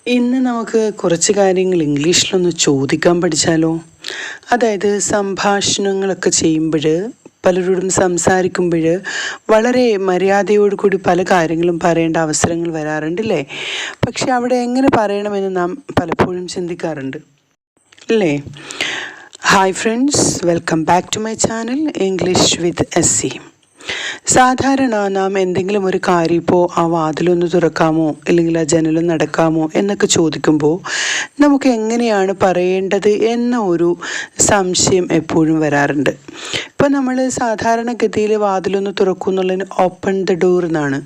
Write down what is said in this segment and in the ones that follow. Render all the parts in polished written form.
ഇന്ന് നമുക്ക് കുറച്ച് കാര്യങ്ങൾ ഇംഗ്ലീഷിലൊന്ന് ചോദിക്കാൻ പഠിച്ചാലോ? അതായത് സംഭാഷണങ്ങളൊക്കെ ചെയ്യുമ്പോൾ പലരോടും സംസാരിക്കുമ്പോൾ വളരെ മര്യാദയോടു കൂടി പല കാര്യങ്ങളും പറയേണ്ട അവസരങ്ങൾ വരാറുണ്ടല്ലേ? പക്ഷെ അവിടെ എങ്ങനെ പറയണമെന്ന് നാം പലപ്പോഴും ചിന്തിക്കാറുണ്ട് അല്ലേ? Hi friends, welcome back to my channel English with SC. സാധാരണ നാം എന്തെങ്കിലും ഒരു കാര്യം ഇപ്പോൾ ആ വാതിലൊന്ന് തുറക്കാമോ അല്ലെങ്കിൽ ആ ജനലൊന്ന് അടക്കാമോ എന്നൊക്കെ ചോദിക്കുമ്പോൾ നമുക്ക് എങ്ങനെയാണ് പറയേണ്ടത് എന്ന ഒരു സംശയം എപ്പോഴും വരാറുണ്ട്. ഇപ്പോൾ നമ്മൾ സാധാരണഗതിയിൽ വാതിലൊന്ന് തുറക്കും എന്നുള്ളതിന് ഓപ്പൺ ദ ഡോർ എന്നാണ്.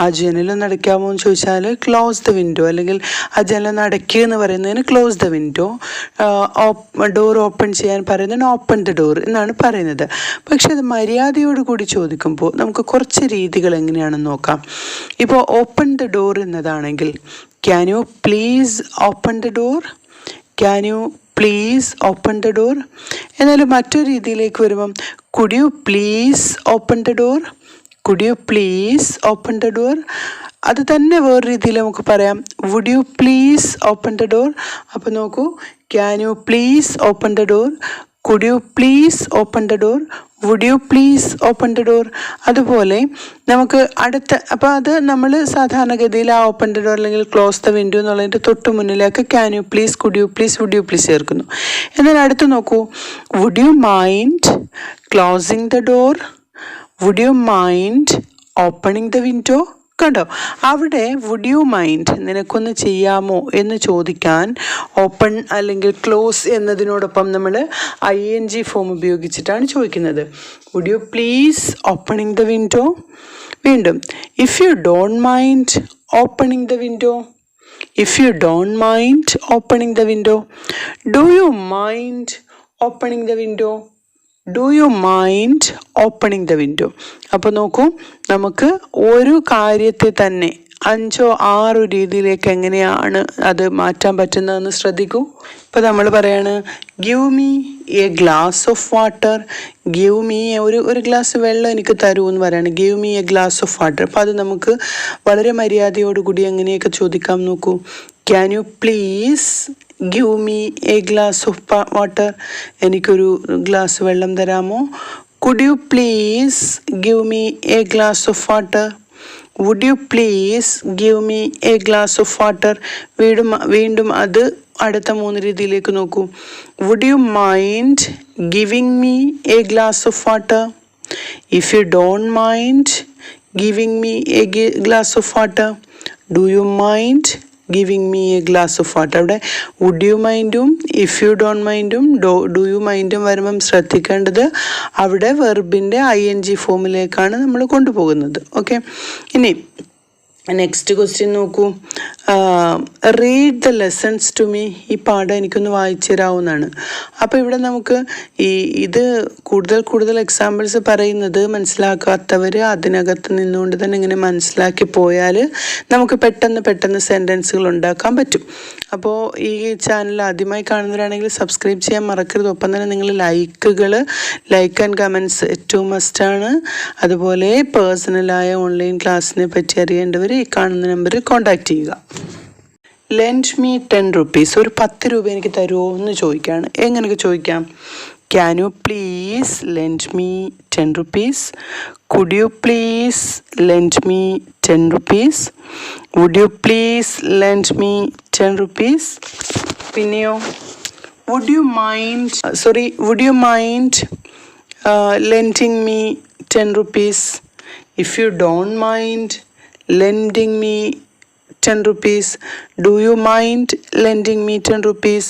ആ ജനലൊന്ന് അടയ്ക്കാമോ എന്ന് ചോദിച്ചാൽ ക്ലോസ് ദ വിൻഡോ, അല്ലെങ്കിൽ ആ ജനലൊന്ന് അടയ്ക്കുക എന്ന് പറയുന്നതിന് close the window, door open ചെയ്യാൻ പറയുന്നതിന് ഓപ്പൺ ദ ഡോർ എന്നാണ് പറയുന്നത്. പക്ഷെ അത് മര്യാദയോട് കൂടി ചോദിക്കുമ്പോൾ നമുക്ക് കുറച്ച് രീതികൾ എങ്ങനെയാണെന്ന് നോക്കാം. ഇപ്പോൾ ഓപ്പൺ ദ ഡോർ എന്നതാണെങ്കിൽ can you please open the door, can you please open the door. എന്നാലും മറ്റൊരു രീതിയിലേക്ക് വരുമ്പം could you please open the door, could you please open the door. അത് തന്നെ വേറെ രീതിയിൽ നമുക്ക് പറയാം, would you please open the door. അപ്പോൾ നോക്കൂ, can you please open the door, could you please open the door, would you please open the door. അതുപോലെ നമുക്ക് അപ്പോൾ അത് നമ്മൾ സാധാരണഗതിയിൽ ആ ഓപ്പൺ ദ ഡോർ അല്ലെങ്കിൽ ക്ലോസ് ദ വിൻഡോ എന്നുള്ളതിൻ്റെ തൊട്ട് മുന്നിലേക്ക് can you please, could you please, would you please ചേർക്കുന്നു. എന്നാൽ അടുത്ത് നോക്കൂ, would you mind closing the door, would you mind opening the window. കണ്ടോ, അവിടെ വുഡ് യു മൈൻഡ് നിനക്കൊന്ന് ചെയ്യാമോ എന്ന് ചോദിക്കാൻ ഓപ്പൺ അല്ലെങ്കിൽ ക്ലോസ് എന്നതിനോടൊപ്പം നമ്മൾ ING ഫോം ഉപയോഗിച്ചിട്ടാണ് ചോദിക്കുന്നത്. Would you please opening the window. വീണ്ടും, if you don't mind opening the window, if you don't mind opening the window. Do you mind opening the window, do you mind opening the window. അപ്പോൾ നോക്കൂ, നമുക്ക് ഒരു കാര്യത്തെ തന്നെ 5-6 രീതിയിലേക്ക് എങ്ങനെയാണ് അത് മാറ്റാൻ പറ്റുന്നതെന്ന് ശ്രദ്ധിക്കൂ. ഇപ്പോൾ നമ്മൾ പറയാണ് give me a glass of water, give me ഒരു ഗ്ലാസ് വെള്ളം എനിക്ക് തരൂ എന്ന് പറയാണ്, give me a glass of water. അപ്പോൾ അത് നമുക്ക് വളരെ മര്യാദയോടുകൂടി എങ്ങനെയൊക്കെ ചോദിക്കാം നോക്കൂ. Can you please give me a glass of water, എനിക്കൊരു ഗ്ലാസ് വെള്ളം തരാമോ. Could you please give me a glass of water, would you please give me a glass of water. വീണ്ടും അത് അടുത്ത 3 രീതിയിലേക്ക് നോക്കൂ. Would you mind giving me a glass of water, if you don't mind giving me a glass of water, do you mind giving me a glass of water. അവിടെ would you മൈൻഡും if you don't മൈൻഡും do you മൈൻഡും വരുമ്പം ശ്രദ്ധിക്കേണ്ടത് അവിടെ വെർബിൻ്റെ ING ഫോമിലേക്കാണ് നമ്മൾ കൊണ്ടുപോകുന്നത്. Okay, ഇനി നെക്സ്റ്റ് ക്വസ്റ്റ്യൻ നോക്കൂ. Read the lessons to me, ഈ പാഠം എനിക്കൊന്ന് വായിച്ചു തരാവുന്നതാണ്. അപ്പോൾ ഇവിടെ നമുക്ക് ഇത് കൂടുതൽ എക്സാമ്പിൾസ് പറയുന്നത് മനസ്സിലാക്കാത്തവർ അതിനകത്ത് നിന്നുകൊണ്ട് തന്നെ ഇങ്ങനെ മനസ്സിലാക്കി പോയാൽ നമുക്ക് പെട്ടെന്ന് സെൻറ്റൻസുകൾ ഉണ്ടാക്കാൻ പറ്റും. അപ്പോൾ ഈ ചാനൽ ആദ്യമായി കാണുന്നവരാണെങ്കിൽ സബ്സ്ക്രൈബ് ചെയ്യാൻ മറക്കരുത്. ഒപ്പം തന്നെ നിങ്ങൾ ലൈക്ക് ആൻഡ് കമൻറ്റ്സ് ഏറ്റവും മസ്റ്റാണ്. അതുപോലെ പേഴ്സണലായ ഓൺലൈൻ ക്ലാസ്സിനെ പറ്റി അറിയേണ്ടവർ ഈ കാണുന്ന നമ്പറിൽ കോൺടാക്റ്റ് ചെയ്യുക. ലെൻഡ് മീ 10 rupees, ഒരു 10 രൂപ എനിക്ക് തരുമോ എന്ന് ചോദിക്കുകയാണ്. എങ്ങനെയൊക്കെ ചോദിക്കാം? Can you please lend me 10 rupees, could you please lend me 10 rupees, would you please lend me 10 rupees. പിന്നെയോ would you mind lending me 10 rupees, if you don't mind lending me 10 rupees, do you mind lending me 10 rupees.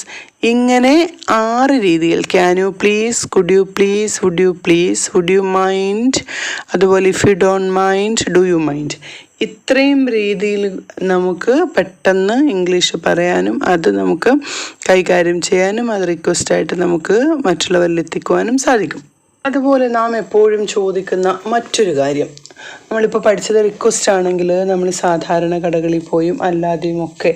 ഇങ്ങനെ 6 രീതിയിൽ can you please, could you please, would you please, would you mind, അതുപോലെ if you don't mind, do you mind. ഇത്രയും രീതിയിൽ നമുക്ക് പെട്ടെന്ന് English പറയാനും അത് നമുക്ക് കൈകാര്യം ചെയ്യാനും അത് റിക്വസ്റ്റായിട്ട് നമുക്ക് മറ്റുള്ളവരിൽ എത്തിക്കുവാനും സാധിക്കും. അതുപോലെ നാം എപ്പോഴും ചോദിക്കുന്ന മറ്റൊരു കാര്യം, നമ്മളിപ്പോൾ പഠിച്ചത് റിക്വസ്റ്റ് ആണെങ്കിൽ നമ്മൾ സാധാരണ കടകളിൽ പോയും അല്ലാതെയും ഒക്കെ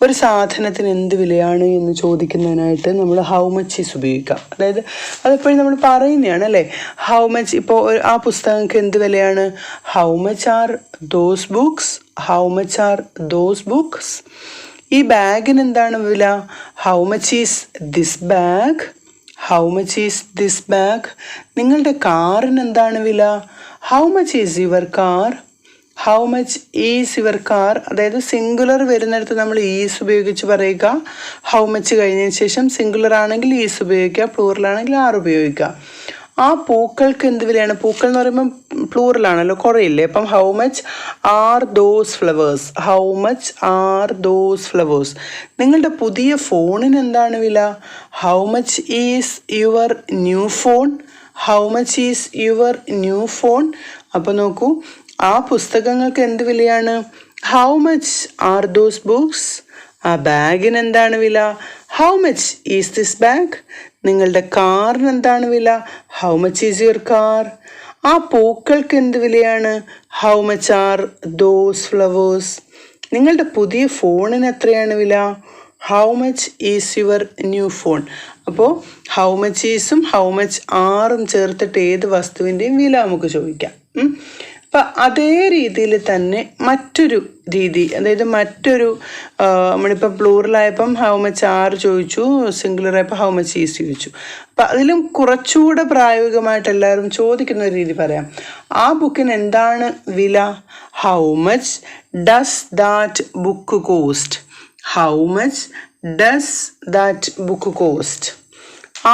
ഒരു സാധനത്തിന് എന്ത് വിലയാണ് എന്ന് ചോദിക്കുന്നതിനായിട്ട് നമ്മൾ ഹൗ മച്ച് ഈസ് ഉപയോഗിക്കാം. അതായത് അതെപ്പോഴും നമ്മൾ പറയുന്നതാണ് അല്ലേ. ഹൗ മച്ച്, ഇപ്പോൾ ആ പുസ്തകങ്ങൾക്ക് എന്ത് വിലയാണ്, how much are those books, how much are those books. ഈ ബാഗിന് എന്താണ് വില? How much is this bag? How much is this bag? നിങ്ങളുടെ കാറിന് എന്താണ് വില? How much is your car? How much is your car? അതായത് സിംഗുലർ വരുന്നിടത്ത് നമ്മൾ ഈസ് ഉപയോഗിച്ച് പറയുക. ഹൗ മച്ച് കഴിഞ്ഞതിന് ശേഷം സിംഗുലർ ആണെങ്കിൽ ഈസ് ഉപയോഗിക്കുക, പ്ലൂറൽ ആണെങ്കിൽ ആർ ഉപയോഗിക്കുക. ആ പൂക്കൾക്ക് എന്ത് വിലയാണ്? പൂക്കൾ എന്ന് പറയുമ്പോൾ പ്ലൂറലാണല്ലോ, കുറേ ഇല്ലേ. അപ്പം how much are those flowers? How much are those flowers? നിങ്ങളുടെ പുതിയ ഫോണിന് എന്താണ് വില? How much is your new phone? How much is your new phone? അപ്പോൾ നോക്കൂ, ആ പുസ്തകങ്ങൾക്ക് എന്ത് വിലയാണ്? How much are those books? ആ ബാഗിന് എന്താണ് വില? How much is this bag? നിങ്ങളുടെ കാറിന് എന്താണ് വില? How much is your car? ആ പൂക്കൾക്ക് എന്ത് വിലയാണ്? How much are those flowers? നിങ്ങളുടെ പുതിയ ഫോണിന് എത്രയാണ് വില? How much is your new phone? അപ്പോൾ ഹൗ മച്ച് ഈസും ഹൗ മച്ച് ആറും ചേർത്തിട്ട് ഏത് വസ്തുവിൻ്റെയും വില നമുക്ക് ചോദിക്കാം. അപ്പം അതേ രീതിയിൽ തന്നെ മറ്റൊരു രീതി, അതായത് മറ്റൊരു നമ്മളിപ്പോൾ പ്ലൂറലായപ്പം ഹൗ മച്ച് ആർ ചോദിച്ചു, സിംഗുലറായപ്പോൾ ഹൗ മച്ച് ഈസ് ചോദിച്ചു. അപ്പം അതിലും കുറച്ചുകൂടെ പ്രായോഗികമായിട്ട് എല്ലാവരും ചോദിക്കുന്ന ഒരു രീതി പറയാം. ആ ബുക്കിന് എന്താണ് വില? How much does that book cost? How much does that book cost?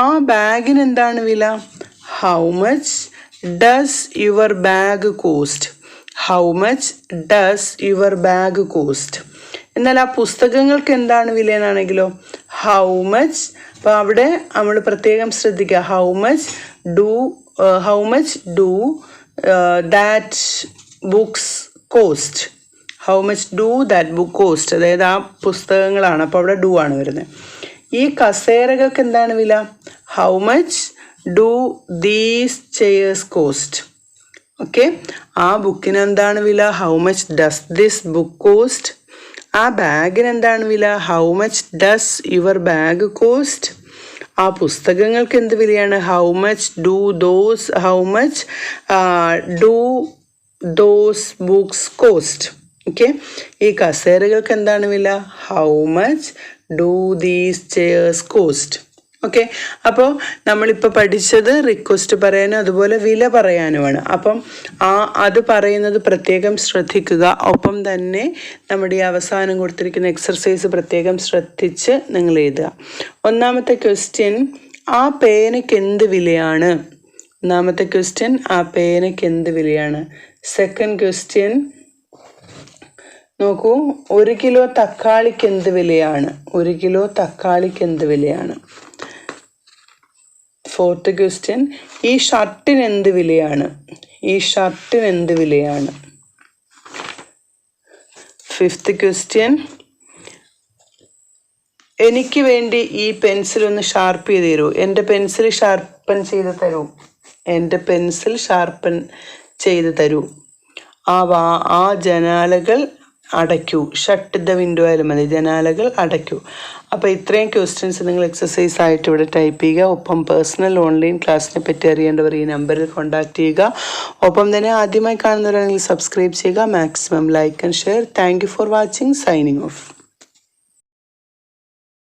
ആ ബാഗിന് എന്താണ് വില? How much does your bag cost? How much does your bag cost? എന്നാൽ ആ പുസ്തകങ്ങൾക്ക് എന്താണ് വില എന്നാണെങ്കിലോ ഹൗ മച്ച്. അപ്പോൾ അവിടെ നമ്മൾ പ്രത്യേകം ശ്രദ്ധിക്കുക. How much do that books cost? How much do that book cost? അതായത് ആ പുസ്തകങ്ങളാണ്, അപ്പോൾ അവിടെ ഡു ആണ് വരുന്നത്. ഈ കസേരകൾക്ക് എന്താണ് വില? How much do these chairs cost? Okay, ആ ബുക്കിന് എന്താണ് വില? How much does this book cost? ആ ബാഗിന് എന്താണ് വില? How much does your bag cost? ആ പുസ്തകങ്ങൾക്ക് എന്ത് വിലയാണ്? How much do those books cost? Okay, ഈ കസേരകൾക്ക് എന്താണ് വില? How much do these chairs cost? Okay, അപ്പോൾ നമ്മളിപ്പോൾ പഠിച്ചത് റിക്വസ്റ്റ് പറയാനും അതുപോലെ വില പറയാനുമാണ്. അപ്പം അത് പറയുന്നത് പ്രത്യേകം ശ്രദ്ധിക്കുക. ഒപ്പം തന്നെ നമ്മുടെ ഈ അവസാനം കൊടുത്തിരിക്കുന്ന എക്സർസൈസ് പ്രത്യേകം ശ്രദ്ധിച്ച് നിങ്ങൾ എഴുതുക. ഒന്നാമത്തെ ക്വസ്റ്റ്യൻ, ആ പേനയ്ക്ക് എന്ത് വിലയാണ്? ഒന്നാമത്തെ ക്വസ്റ്റ്യൻ, ആ പേനയ്ക്ക് എന്ത് വിലയാണ്? സെക്കൻഡ് ക്വസ്റ്റ്യൻ നോക്കൂ, 1 കിലോ തക്കാളിക്ക് എന്ത് വിലയാണ്? 1 കിലോ തക്കാളിക്ക് എന്ത് വിലയാണ്? ഫോർത്ത് ക്വസ്റ്റ്യൻ, ഈ ഷർട്ടിന് എന്ത് വിലയാണ്? ഈ ഷർട്ടിന് എന്ത് വിലയാണ്? ഫിഫ്ത്ത് ക്വസ്റ്റ്യൻ, എനിക്ക് വേണ്ടി ഈ പെൻസിൽ ഒന്ന് ഷാർപ്പ് ചെയ്ത് തരൂ. എൻ്റെ പെൻസിൽ ഷാർപ്പൻ ചെയ്ത് തരൂ. എൻ്റെ പെൻസിൽ ഷാർപ്പൻ ചെയ്ത് തരൂ. ആ ജനാലകൾ അടയ്ക്കൂ. ഷട്ട് ദ വിൻഡോ ആയാലും മതി, ജനാലകൾ അടയ്ക്കൂ. അപ്പോൾ ഇത്രയും ക്വസ്റ്റ്യൻസ് നിങ്ങൾ എക്സസൈസ് ആയിട്ട് ഇവിടെ ടൈപ്പ് ചെയ്യുക. ഒപ്പം പേഴ്സണൽ ഓൺലൈൻ ക്ലാസ്സിനെ പറ്റി അറിയേണ്ടവർ ഈ നമ്പറിൽ കോൺടാക്ട് ചെയ്യുക. ഒപ്പം തന്നെ ആദ്യമായി കാണുന്നവരാണെങ്കിൽ സബ്സ്ക്രൈബ് ചെയ്യുക. Maximum like and share. Thank you for watching. Signing off.